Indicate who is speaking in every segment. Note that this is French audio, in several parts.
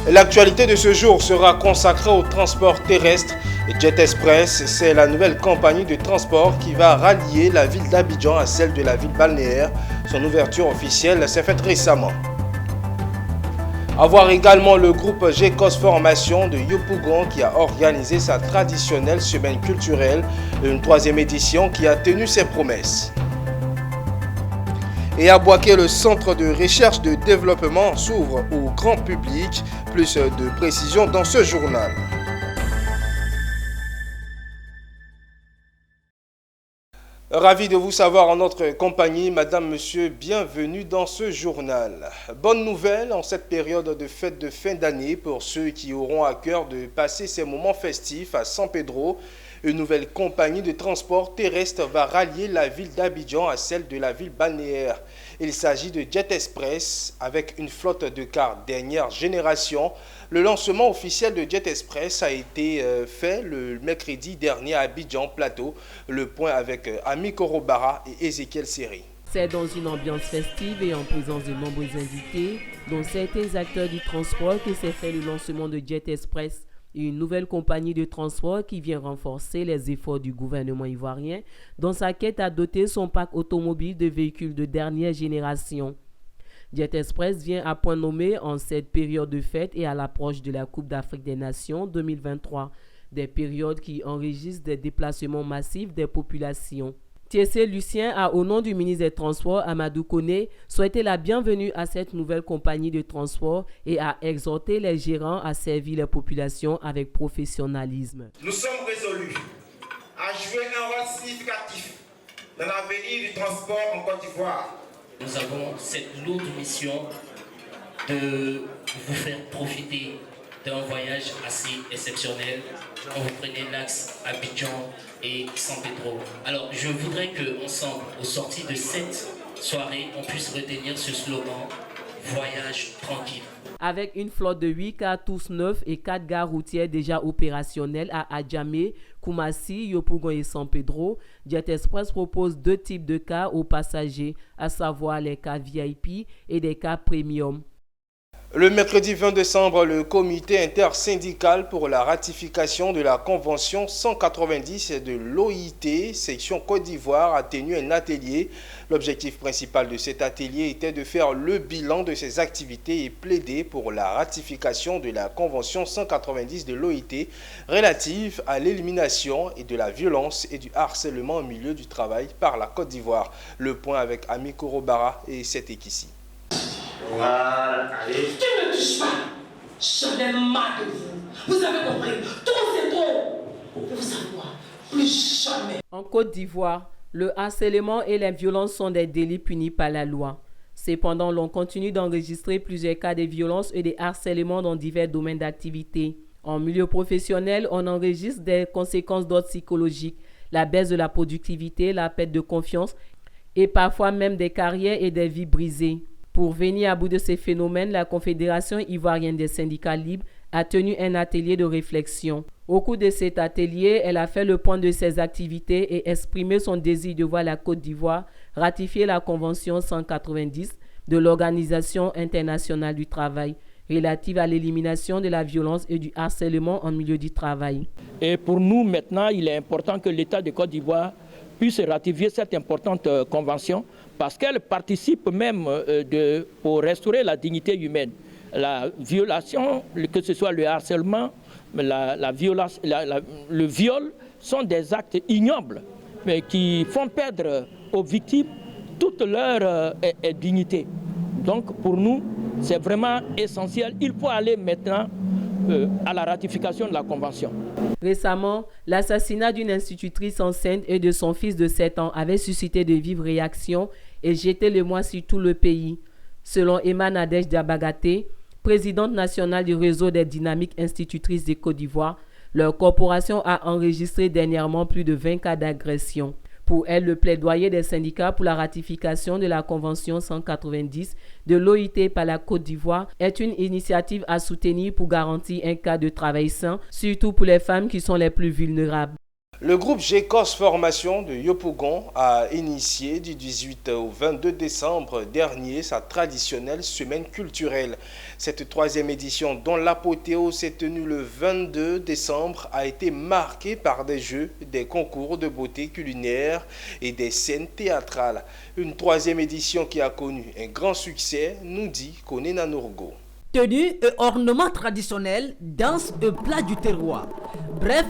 Speaker 1: L'actualité de ce jour sera consacrée au transport terrestre. Jet Express, c'est la nouvelle compagnie de transport qui va rallier la ville d'Abidjan à celle de la ville balnéaire. Son ouverture officielle s'est faite récemment. À voir également le groupe GECOS Formation de Yopougon qui a organisé sa traditionnelle semaine culturelle, une troisième édition qui a tenu ses promesses. Et à Boaké, le centre de recherche de développement s'ouvre au grand public. Plus de précisions dans ce journal. Ravi de vous savoir en notre compagnie, madame, monsieur, bienvenue dans ce journal. Bonne nouvelle en cette période de fête de fin d'année pour ceux qui auront à cœur de passer ces moments festifs à San Pedro. Une nouvelle compagnie de transport terrestre va rallier la ville d'Abidjan à celle de la ville balnéaire. Il s'agit de Jet Express avec une flotte de cars dernière génération. Le lancement officiel de Jet Express a été fait le mercredi dernier à Abidjan Plateau. Le point avec Ami Korobara et Ezekiel Seri.
Speaker 2: C'est dans une ambiance festive et en présence de nombreux invités, dont certains acteurs du transport, que s'est fait le lancement de Jet Express, une nouvelle compagnie de transport qui vient renforcer les efforts du gouvernement ivoirien dans sa quête à doter son parc automobile de véhicules de dernière génération. Jet Express vient à point nommé en cette période de fête et à l'approche de la Coupe d'Afrique des Nations 2023, des périodes qui enregistrent des déplacements massifs des populations. Thiessé Lucien a, au nom du ministre des Transports, Amadou Koné, souhaité la bienvenue à cette nouvelle compagnie de transport et a exhorté les gérants à servir les populations avec professionnalisme.
Speaker 3: Nous sommes résolus à jouer un rôle significatif dans l'avenir du transport en Côte d'Ivoire.
Speaker 4: Nous avons cette lourde mission de vous faire profiter d'un voyage assez exceptionnel quand vous prenez l'axe Abidjan et San Pedro. Alors, je voudrais qu'ensemble, au sortir de cette soirée, on puisse retenir ce slogan « Voyage tranquille ».
Speaker 2: Avec une flotte de 8 cars tous neufs et 4 gares routières déjà opérationnelles à Adjamé, Koumassi, Yopougon et San Pedro, Jet Express propose 2 types de cars aux passagers, à savoir les cars VIP et des cars premium.
Speaker 1: Le mercredi 20 décembre, le comité intersyndical pour la ratification de la Convention 190 de l'OIT, section Côte d'Ivoire, a tenu un atelier. L'objectif principal de cet atelier était de faire le bilan de ses activités et plaider pour la ratification de la Convention 190 de l'OIT relative à l'élimination et de la violence et du harcèlement au milieu du travail par la Côte d'Ivoire. Le point avec Ami Korobara et Setekissi.
Speaker 3: Voilà, allez.
Speaker 5: Tu ne me touches pas. J'en ai marre de vous. Vous avez compris. Trop c'est trop. Vous savoir. Plus jamais.
Speaker 2: En Côte d'Ivoire, le harcèlement et les violences sont des délits punis par la loi. Cependant, l'on continue d'enregistrer plusieurs cas de violences et de harcèlement dans divers domaines d'activité. En milieu professionnel, on enregistre des conséquences d'ordre psychologique, la baisse de la productivité, la perte de confiance et parfois même des carrières et des vies brisées. Pour venir à bout de ces phénomènes, la Confédération ivoirienne des syndicats libres a tenu un atelier de réflexion. Au cours de cet atelier, elle a fait le point de ses activités et exprimé son désir de voir la Côte d'Ivoire ratifier la Convention 190 de l'Organisation internationale du travail relative à l'élimination de la violence et du harcèlement en milieu du travail.
Speaker 6: Et pour nous, maintenant, il est important que l'État de Côte d'Ivoire puisse ratifier cette importante convention parce qu'elle participe même pour restaurer la dignité humaine. La violation, que ce soit le harcèlement, le viol, sont des actes ignobles mais qui font perdre aux victimes toute leur dignité. Donc pour nous, c'est vraiment essentiel. Il faut aller maintenant à la ratification de la Convention.
Speaker 2: Récemment, l'assassinat d'une institutrice enceinte et de son fils de 7 ans avait suscité de vives réactions et jeté l'émoi sur tout le pays. Selon Emma Nadège Diabagaté, présidente nationale du réseau des dynamiques institutrices de Côte d'Ivoire, leur corporation a enregistré dernièrement plus de 20 cas d'agression. Pour elle, le plaidoyer des syndicats pour la ratification de la Convention 190 de l'OIT par la Côte d'Ivoire est une initiative à soutenir pour garantir un cadre de travail sain, surtout pour les femmes qui sont les plus vulnérables.
Speaker 1: Le groupe GECOS Formation de Yopougon a initié du 18 au 22 décembre dernier sa traditionnelle semaine culturelle. Cette troisième édition, dont l'apothéose s'est tenue le 22 décembre, a été marquée par des jeux, des concours de beauté culinaire et des scènes théâtrales. Une troisième édition qui a connu un grand succès, nous dit Konena Nourgo.
Speaker 7: Tenues et ornements traditionnels, danse et plats du terroir. Bref,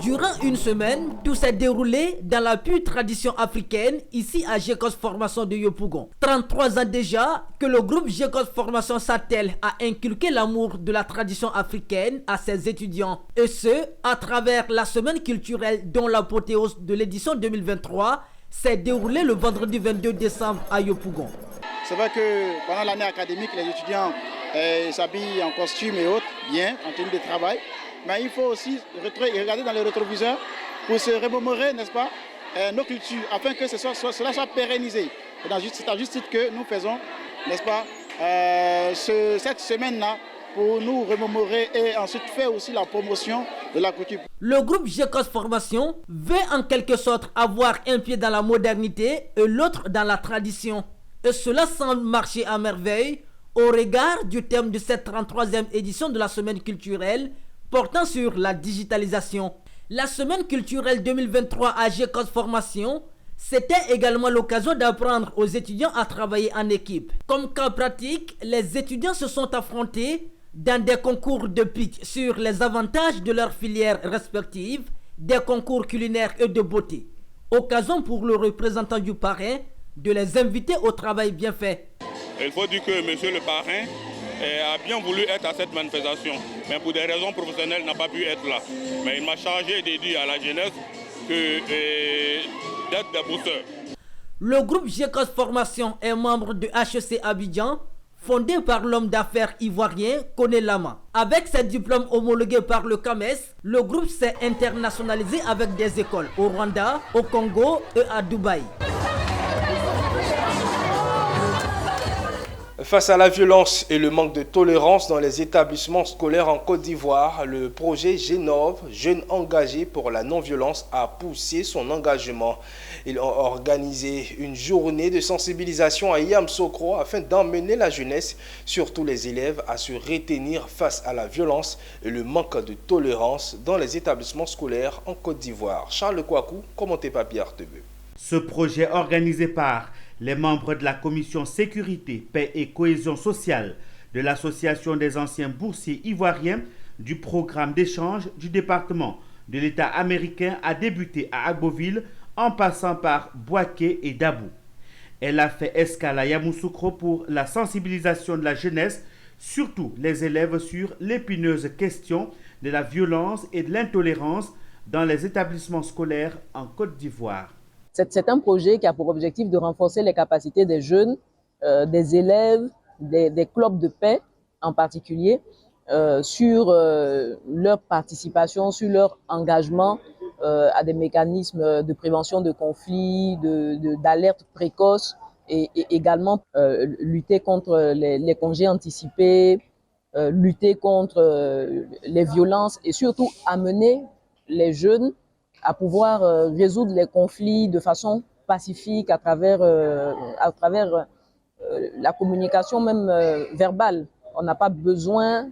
Speaker 7: durant une semaine, tout s'est déroulé dans la pure tradition africaine, ici à GECOS Formation de Yopougon. 33 ans déjà que le groupe GECOS Formation s'attelle à inculquer l'amour de la tradition africaine à ses étudiants. Et ce, à travers la semaine culturelle dont l'apothéose de l'édition 2023 s'est déroulée le vendredi 22 décembre à Yopougon.
Speaker 8: C'est vrai que pendant l'année académique, les étudiants s'habillent en costume et autres, bien, en tenue de travail. Mais il faut aussi regarder dans les rétroviseurs pour se remémorer, n'est-ce pas, nos cultures, afin que cela soit pérennisé. C'est à juste titre que nous faisons, n'est-ce pas, cette semaine-là pour nous remémorer et ensuite faire aussi la promotion de la couture.
Speaker 7: Le groupe GECOS Formation veut en quelque sorte avoir un pied dans la modernité et l'autre dans la tradition. Et cela semble marcher à merveille au regard du thème de cette 33e édition de la semaine culturelle portant sur la digitalisation. La semaine culturelle 2023 à GECOS Formation, c'était également l'occasion d'apprendre aux étudiants à travailler en équipe. Comme cas pratique, les étudiants se sont affrontés dans des concours de pitch sur les avantages de leurs filières respectives, des concours culinaires et de beauté. Occasion pour le représentant du parrain de les inviter au travail bien fait.
Speaker 9: Il faut dire que monsieur le parrain a bien voulu être à cette manifestation, mais pour des raisons professionnelles n'a pas pu être là. Mais il m'a chargé de dire à la jeunesse d'être des boosters.
Speaker 7: Le groupe GECOS Formation est membre de HEC Abidjan, fondé par l'homme d'affaires ivoirien Koné Lama. Avec ses diplômes homologués par le CAMES, le groupe s'est internationalisé avec des écoles au Rwanda, au Congo et à Dubaï.
Speaker 1: Face à la violence et le manque de tolérance dans les établissements scolaires en Côte d'Ivoire, le projet Génove, Jeunes engagés pour la non-violence, a poussé son engagement. Ils ont organisé une journée de sensibilisation à Yamoussoukro afin d'emmener la jeunesse, surtout les élèves, à se retenir face à la violence et le manque de tolérance dans les établissements scolaires en Côte d'Ivoire. Charles Kouakou, commenté par Pierre Tebeu.
Speaker 10: Ce projet organisé par les membres de la commission sécurité, paix et cohésion sociale de l'association des anciens boursiers ivoiriens du programme d'échange du département de l'État américain a débuté à Agboville en passant par Boaké et Dabou. Elle a fait escale à Yamoussoukro pour la sensibilisation de la jeunesse, surtout les élèves, sur l'épineuse question de la violence et de l'intolérance dans les établissements scolaires en Côte d'Ivoire.
Speaker 11: C'est un projet qui a pour objectif de renforcer les capacités des jeunes, des élèves, des clubs de paix en particulier, sur leur participation, sur leur engagement à des mécanismes de prévention de conflits, d'alerte précoce et également lutter contre les congés anticipés, lutter contre les violences et surtout amener les jeunes à pouvoir résoudre les conflits de façon pacifique à travers la communication même verbale. On n'a pas besoin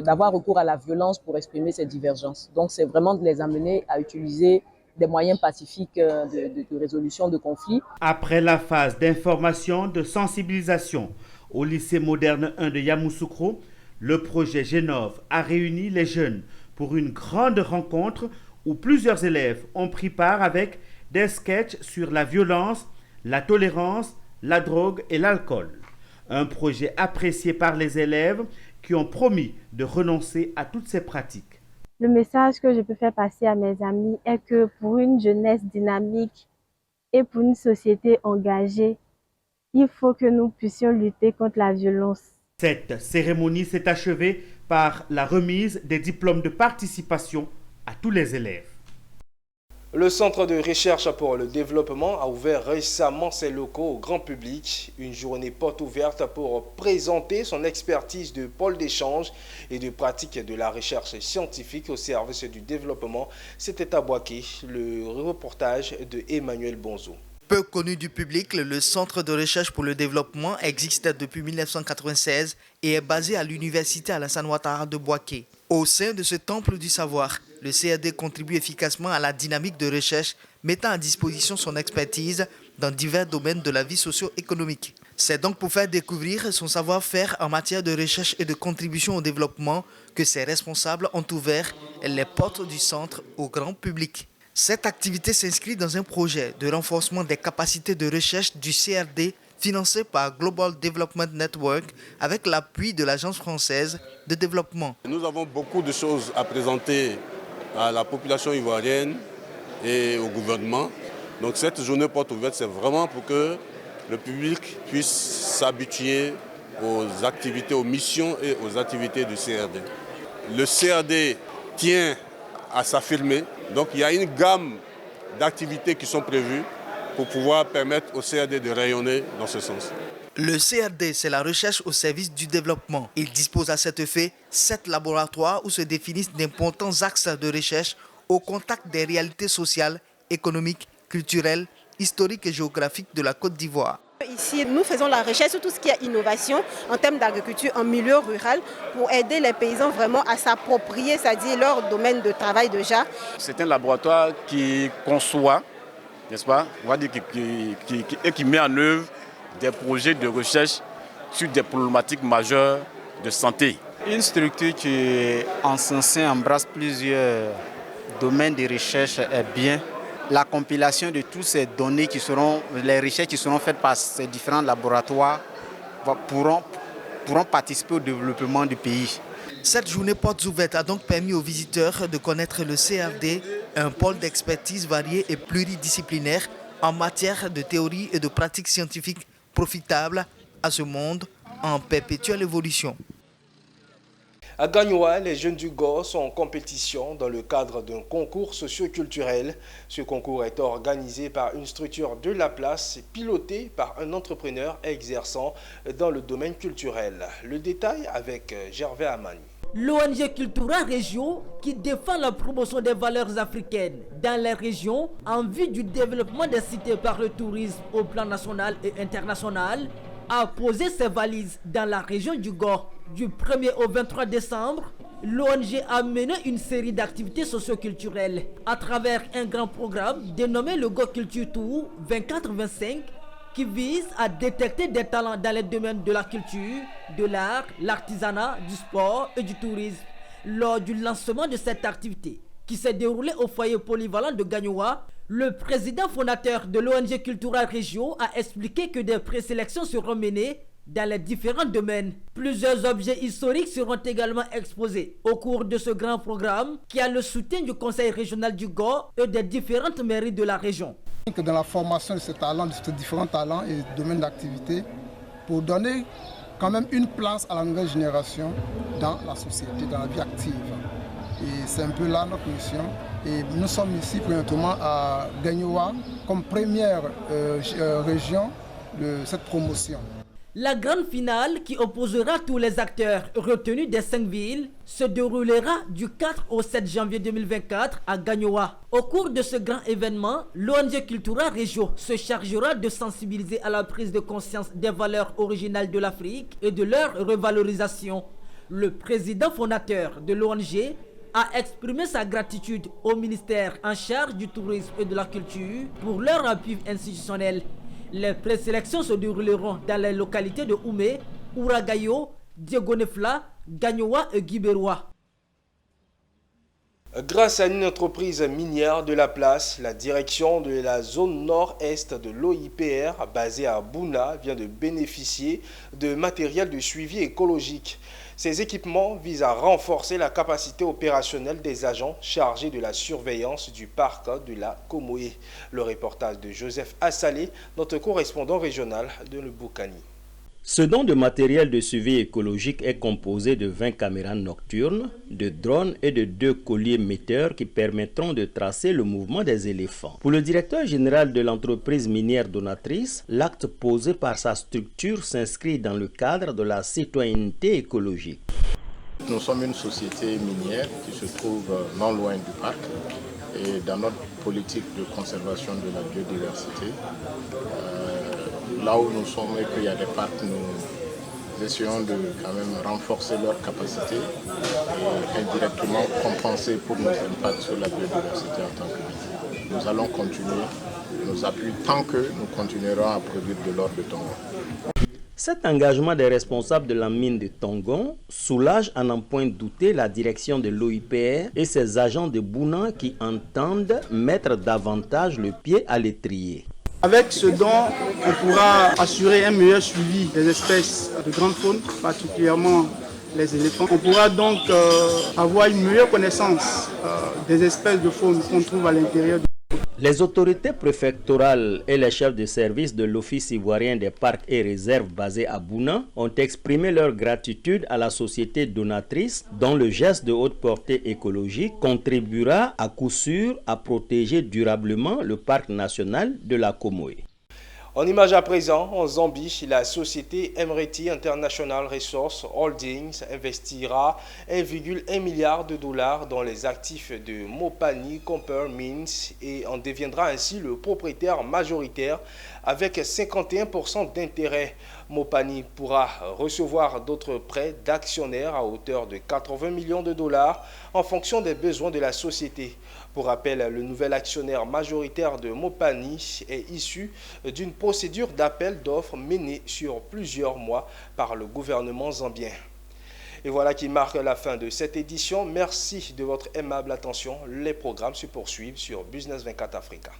Speaker 11: d'avoir recours à la violence pour exprimer ces divergences. Donc c'est vraiment de les amener à utiliser des moyens pacifiques de résolution de conflits.
Speaker 10: Après la phase d'information, de sensibilisation au lycée moderne 1 de Yamoussoukro, le projet Génove a réuni les jeunes pour une grande rencontre où plusieurs élèves ont pris part avec des sketchs sur la violence, la tolérance, la drogue et l'alcool. Un projet apprécié par les élèves qui ont promis de renoncer à toutes ces pratiques.
Speaker 12: Le message que je peux faire passer à mes amis est que pour une jeunesse dynamique et pour une société engagée, il faut que nous puissions lutter contre la violence.
Speaker 10: Cette cérémonie s'est achevée par la remise des diplômes de participation à tous les élèves.
Speaker 1: Le Centre de recherche pour le développement a ouvert récemment ses locaux au grand public. Une journée porte ouverte pour présenter son expertise de pôle d'échange et de pratique de la recherche scientifique au service du développement. C'était à Boaké, le reportage de Emmanuel Bonzo.
Speaker 13: Peu connu du public, le Centre de recherche pour le développement existe depuis 1996 et est basé à l'université Alassane Ouattara de Boaké. Au sein de ce temple du savoir, le CRD contribue efficacement à la dynamique de recherche, mettant à disposition son expertise dans divers domaines de la vie socio-économique. C'est donc pour faire découvrir son savoir-faire en matière de recherche et de contribution au développement que ses responsables ont ouvert les portes du centre au grand public. Cette activité s'inscrit dans un projet de renforcement des capacités de recherche du CRD financé par Global Development Network avec l'appui de l'Agence française de développement.
Speaker 14: Nous avons beaucoup de choses à présenter à la population ivoirienne et au gouvernement. Donc cette journée porte ouverte, c'est vraiment pour que le public puisse s'habituer aux activités, aux missions et aux activités du CRD. Le CRD tient à s'affirmer. Donc il y a une gamme d'activités qui sont prévues pour pouvoir permettre au CRD de rayonner dans ce sens.
Speaker 13: Le CRD, c'est la recherche au service du développement. Il dispose à cet effet 7 laboratoires où se définissent d'importants axes de recherche au contact des réalités sociales, économiques, culturelles, historiques et géographiques de la Côte d'Ivoire.
Speaker 15: Ici, nous faisons la recherche sur tout ce qui est innovation en termes d'agriculture en milieu rural pour aider les paysans vraiment à s'approprier, c'est-à-dire leur domaine de travail déjà.
Speaker 16: C'est un laboratoire qui conçoit, n'est-ce pas, on va dire qui met en œuvre des projets de recherche sur des problématiques majeures de santé.
Speaker 17: Une structure qui, en son sein, embrasse plusieurs domaines de recherche est bien. La compilation de toutes ces données les recherches qui seront faites par ces différents laboratoires pourront participer au développement du pays.
Speaker 13: Cette journée portes ouvertes a donc permis aux visiteurs de connaître le CRD, un pôle d'expertise varié et pluridisciplinaire en matière de théorie et de pratiques scientifiques profitables à ce monde en perpétuelle évolution.
Speaker 1: À Gagnoa, les jeunes du GOR sont en compétition dans le cadre d'un concours socio-culturel. Ce concours est organisé par une structure de la place, piloté par un entrepreneur exerçant dans le domaine culturel. Le détail avec Gervais Amani.
Speaker 7: L'ONG Cultura Regio, qui défend la promotion des valeurs africaines dans les régions en vue du développement des cités par le tourisme au plan national et international, a posé ses valises dans la région du GOR. Du 1er au 23 décembre, l'ONG a mené une série d'activités socio-culturelles à travers un grand programme dénommé le GOR Culture Tour 24-25 qui vise à détecter des talents dans les domaines de la culture, de l'art, l'artisanat, du sport et du tourisme. Lors du lancement de cette activité, qui s'est déroulée au foyer polyvalent de Gagnoa, le président fondateur de l'ONG Cultura Regio a expliqué que des présélections seront menées dans les différents domaines. Plusieurs objets historiques seront également exposés au cours de ce grand programme qui a le soutien du Conseil régional du GOR et des différentes mairies de la région.
Speaker 18: Dans la formation de ces talents, de ces différents talents et domaines d'activité, pour donner quand même une place à la nouvelle génération dans la société, dans la vie active. Et c'est un peu là notre mission. Et nous sommes ici présentement à Gagnoa comme première région de cette promotion.
Speaker 7: La grande finale qui opposera tous les acteurs retenus des 5 villes se déroulera du 4 au 7 janvier 2024 à Gagnoa. Au cours de ce grand événement, l'ONG Cultura Regio se chargera de sensibiliser à la prise de conscience des valeurs originales de l'Afrique et de leur revalorisation. Le président fondateur de l'ONG a exprimé sa gratitude au ministère en charge du tourisme et de la culture pour leur appui institutionnel. Les présélections se dérouleront dans les localités de Oumé, Ouragayo, Diegonefla, Gagnoa et Guibéroa.
Speaker 1: Grâce à une entreprise minière de la place, la direction de la zone nord-est de l'OIPR, basée à Bouna, vient de bénéficier de matériel de suivi écologique. Ces équipements visent à renforcer la capacité opérationnelle des agents chargés de la surveillance du parc de la Comoé. Le reportage de Joseph Assalé, notre correspondant régional de Le Boukani.
Speaker 19: Ce don de matériel de suivi écologique est composé de 20 caméras nocturnes, de drones et de 2 colliers metteurs qui permettront de tracer le mouvement des éléphants. Pour le directeur général de l'entreprise minière donatrice, l'acte posé par sa structure s'inscrit dans le cadre de la citoyenneté écologique.
Speaker 20: Nous sommes une société minière qui se trouve non loin du parc et dans notre politique de conservation de la biodiversité, là où nous sommes et qu'il y a des parcs, nous essayons de quand même renforcer leur capacité et indirectement compenser pour nos impacts sur la biodiversité en tant que minière. Nous allons continuer nos appuis tant que nous continuerons à produire de l'or de Tongon.
Speaker 19: Cet engagement des responsables de la mine de Tongon soulage à n'en point douter la direction de l'OIPR et ses agents de Bouna qui entendent mettre davantage le pied à l'étrier.
Speaker 8: Avec ce don, on pourra assurer un meilleur suivi des espèces de grande faune, particulièrement les éléphants. On pourra donc avoir une meilleure connaissance des espèces de faune qu'on trouve à l'intérieur.
Speaker 19: Les autorités préfectorales et les chefs de service de l'Office ivoirien des parcs et réserves basé à Bouna ont exprimé leur gratitude à la société donatrice dont le geste de haute portée écologique contribuera à coup sûr à protéger durablement le parc national de la Comoé.
Speaker 1: En image à présent, en Zambie, la société Emreti International Resource Holdings investira 1,1 milliard de dollars dans les actifs de Mopani Copper Mines et en deviendra ainsi le propriétaire majoritaire avec 51% d'intérêt. Mopani pourra recevoir d'autres prêts d'actionnaires à hauteur de 80 millions de dollars en fonction des besoins de la société. Pour rappel, le nouvel actionnaire majoritaire de Mopani est issu d'une procédure d'appel d'offres menée sur plusieurs mois par le gouvernement zambien. Et voilà qui marque la fin de cette édition. Merci de votre aimable attention. Les programmes se poursuivent sur Business 24 Africa.